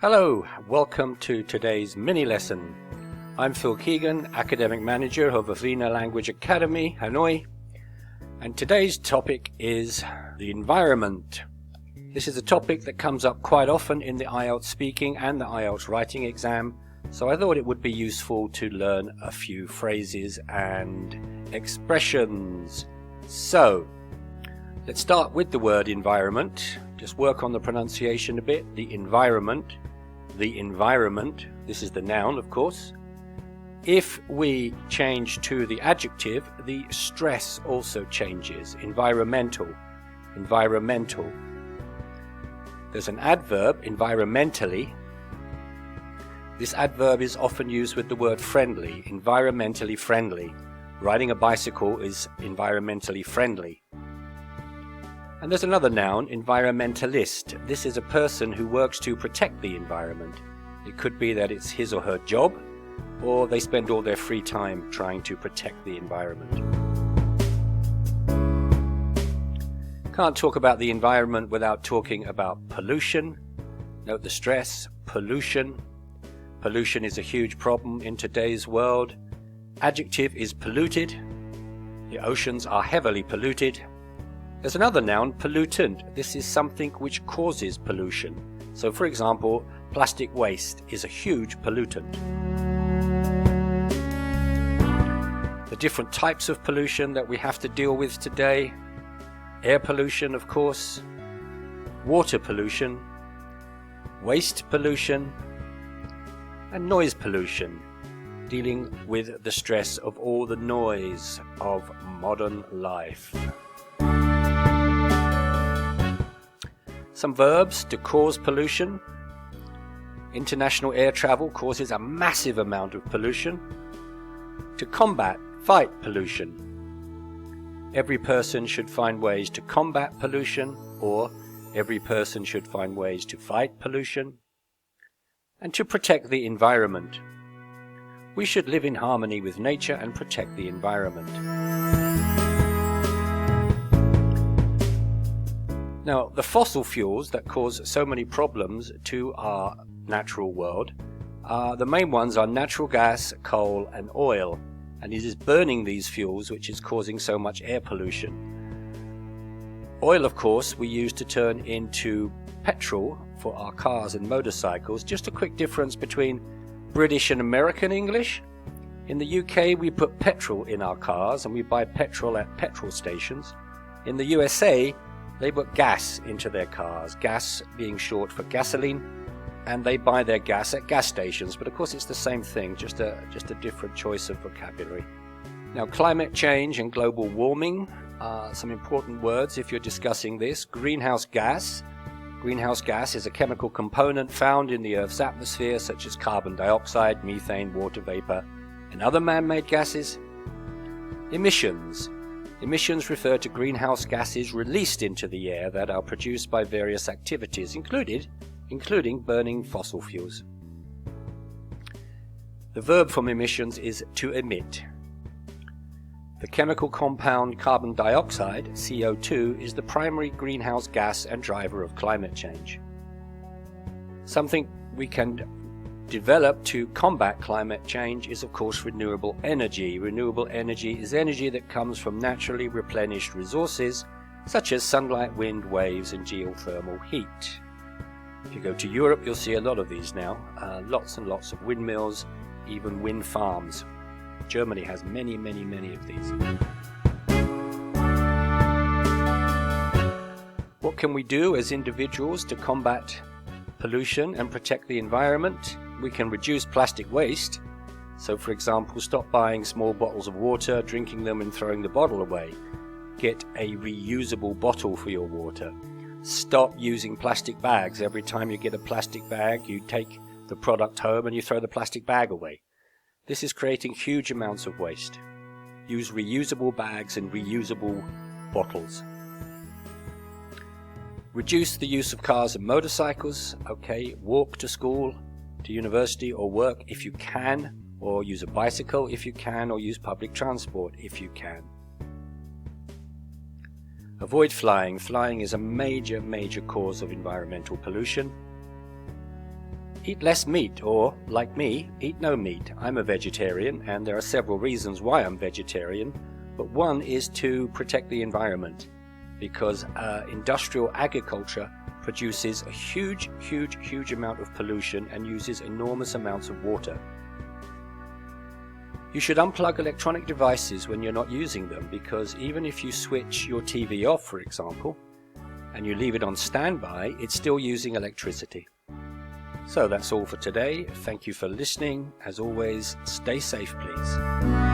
Hello, welcome to today's mini lesson. I'm PHILIP KEEGAN, Academic Manager of HAVINA Language Academy, Hanoi, and today's topic is the environment. This is a topic that comes up quite often in the Ielts speaking and the Ielts writing exam, so I thought it would be useful to learn a few phrases and expressions. So, let's start with the word environment. Just work on the pronunciation a bit. The environment, this is the noun, of course. If we change to the adjective, the stress also changes. Environmental. There's an adverb, environmentally. This adverb is often used with the word friendly, environmentally friendly. Riding a bicycle is environmentally friendly. And there's another noun, environmentalist. This is a person who works to protect the environment. It could be that it's his or her job, or they spend all their free time trying to protect the environment. Can't talk about the environment without talking about pollution. Note the stress, pollution. Pollution is a huge problem in today's world. Adjective is polluted. The oceans are heavily polluted. There's another noun, pollutant. This is something which causes pollution. So for example, plastic waste is a huge pollutant. The different types of pollution that we have to deal with today: air pollution, of course, water pollution, waste pollution, and noise pollution, dealing with the stress of all the noise of modern life. Some verbs to cause pollution. International air travel causes a massive amount of pollution. To combat, fight pollution. Every person should find ways to combat pollution, or every person should find ways to fight pollution. And to protect the environment. We should live in harmony with nature and protect the environment. Now, the fossil fuels that cause so many problems to our natural world, the main ones are natural gas, coal and oil. And it is burning these fuels which is causing so much air pollution. Oil, of course, we use to turn into petrol for our cars and motorcycles. Just a quick difference between British and American English. In the UK, we put petrol in our cars and we buy petrol at petrol stations. In the USA, they put gas into their cars, gas being short for gasoline, and they buy their gas at gas stations. But of course it's the same thing, just a different choice of vocabulary. Now, climate change and global warming are some important words if you're discussing this. Greenhouse gas. Greenhouse gas is a chemical component found in the Earth's atmosphere, such as carbon dioxide, methane, water vapor, and other man-made gases. Emissions. Emissions refer to greenhouse gases released into the air that are produced by various activities, including burning fossil fuels. The verb from emissions is to emit. The chemical compound carbon dioxide, CO2, is the primary greenhouse gas and driver of climate change. Something we can develop to combat climate change is, of course, renewable energy. Renewable energy is energy that comes from naturally replenished resources such as sunlight, wind, waves, and geothermal heat. If you go to Europe, you'll see a lot of these now. Lots and lots of windmills, even wind farms. Germany has many, many, many of these. What can we do as individuals to combat pollution and protect the environment? We can reduce plastic waste. So, for example, stop buying small bottles of water, drinking them and throwing the bottle away. Get a reusable bottle for your water. Stop using plastic bags. Every time you get a plastic bag, you take the product home and you throw the plastic bag away. This is creating huge amounts of waste. Use reusable bags and reusable bottles. Reduce the use of cars and motorcycles. Okay, walk to school, to university or work if you can, or use a bicycle if you can, or use public transport if you can. Avoid flying. Flying is a major cause of environmental pollution. Eat less meat, or, like me, eat no meat. I'm a vegetarian, and there are several reasons why I'm vegetarian, but one is to protect the environment, because industrial agriculture produces a huge amount of pollution and uses enormous amounts of water. You should unplug electronic devices when you're not using them, because even if you switch your TV off, for example, and you leave it on standby, it's still using electricity. So that's all for today. Thank you for listening. As always, stay safe, please.